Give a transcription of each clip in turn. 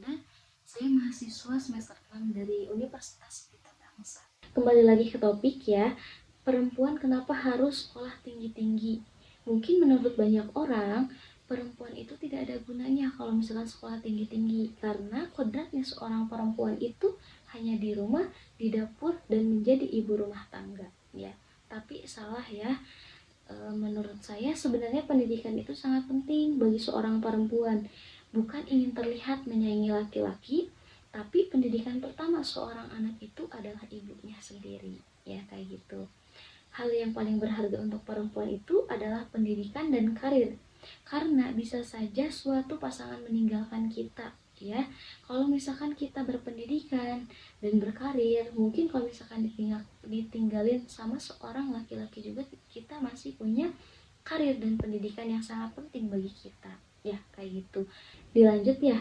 Yolanda. Saya mahasiswa semester 6 dari Universitas Pelita Bangsa. Kembali lagi ke topik ya, perempuan kenapa harus sekolah tinggi-tinggi? Mungkin menurut banyak orang, perempuan itu tidak ada gunanya kalau misalkan sekolah tinggi-tinggi, karena kodratnya seorang perempuan itu hanya di rumah, di dapur, dan menjadi ibu rumah tangga ya. Tapi salah ya. Menurut saya sebenarnya pendidikan itu sangat penting bagi seorang perempuan. Bukan ingin terlihat menyaingi laki-laki, tapi pendidikan pertama seorang anak itu adalah ibunya sendiri ya, kayak gitu. Hal yang paling berharga untuk perempuan itu adalah pendidikan dan karir, karena bisa saja suatu pasangan meninggalkan kita ya. Kalau misalkan kita berpendidikan dan berkarir, mungkin kalau misalkan ditinggalin sama seorang laki-laki juga, kita masih punya karir dan pendidikan yang sangat penting bagi kita ya, kayak gitu. Dilanjut ya.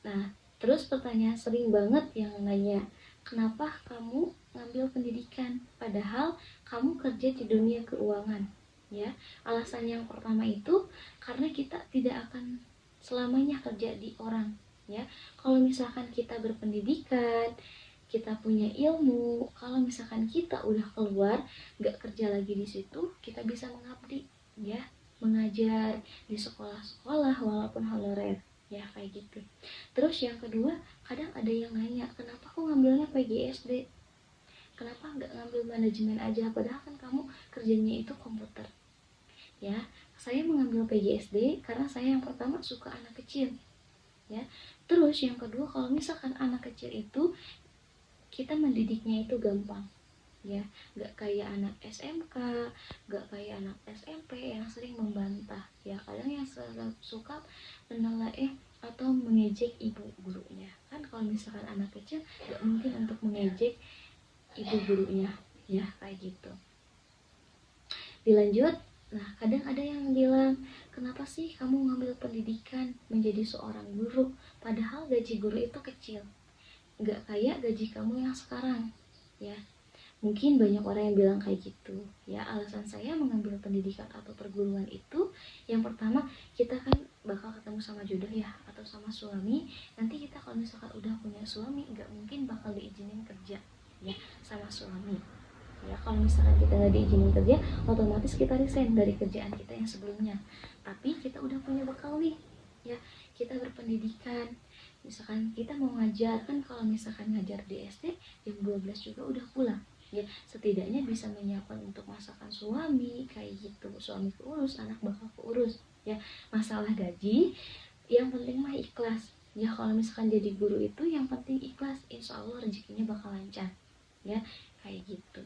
Nah, terus pertanyaan sering banget yang nanya, kenapa kamu ngambil pendidikan padahal kamu kerja di dunia keuangan ya. Alasan yang pertama itu karena kita tidak akan selamanya kerja di orang ya. Kalau misalkan kita berpendidikan, kita punya ilmu, kalau misalkan kita udah keluar gak kerja lagi di situ, kita bisa mengabdi ya, mengajar di sekolah-sekolah walaupun honorer ya, kayak gitu. Terus yang kedua, kadang ada yang nanya, kenapa aku ngambilnya PGSD, kenapa nggak ngambil manajemen aja, padahal kan kamu kerjanya itu komputer ya. Saya mengambil PGSD karena saya yang pertama suka anak kecil ya. Terus yang kedua, kalau misalkan anak kecil itu kita mendidiknya itu gampang ya, nggak kayak anak SMK, nggak kayak anak SMP yang sering membantah ya. Kadang yang suka menelaah atau mengejek ibu gurunya, kan kalau misalkan anak kecil nggak mungkin untuk mengejek ibu gurunya ya, kayak gitu. Dilanjut. Nah, kadang ada yang bilang, kenapa sih kamu ngambil pendidikan menjadi seorang guru padahal gaji guru itu kecil, nggak kayak gaji kamu yang sekarang ya. Mungkin banyak orang yang bilang kayak gitu ya. Alasan saya mengambil pendidikan atau perguruan itu, yang pertama, kita kan bakal ketemu sama jodoh ya, atau sama suami. Nanti kita kalau misalkan udah punya suami, nggak mungkin bakal diizinin kerja ya sama suami ya. Kalau misalkan kita nggak diizinin kerja, otomatis kita resign dari kerjaan kita yang sebelumnya. Tapi kita udah punya bekal nih ya, kita berpendidikan. Misalkan kita mau ngajar, kan kalau misalkan ngajar di SD jam 12 juga udah pulang ya, setidaknya bisa menyiapkan untuk masakan suami, kayak gitu. Suami keurus, anak bakal keurus ya. Masalah gaji, yang penting mah ikhlas ya. Kalau misalkan jadi guru itu yang penting ikhlas, insya Allah rezekinya bakal lancar ya, kayak gitu.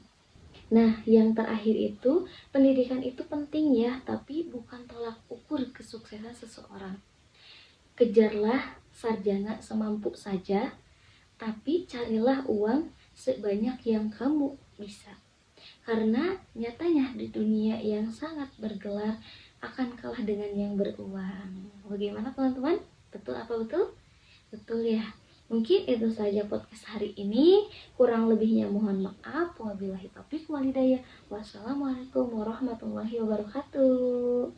Nah, yang terakhir itu, pendidikan itu penting ya, tapi bukan tolak ukur kesuksesan seseorang. Kejarlah sarjana semampu saja, tapi carilah uang sebanyak yang kamu bisa. Karena nyatanya di dunia yang sangat bergelar akan kalah dengan yang beruang. Bagaimana teman-teman? Betul apa betul? Betul ya. Mungkin itu saja podcast hari ini. Kurang lebihnya mohon maaf. Wabillahi taufiq wal hidayah. Wassalamualaikum warahmatullahi wabarakatuh.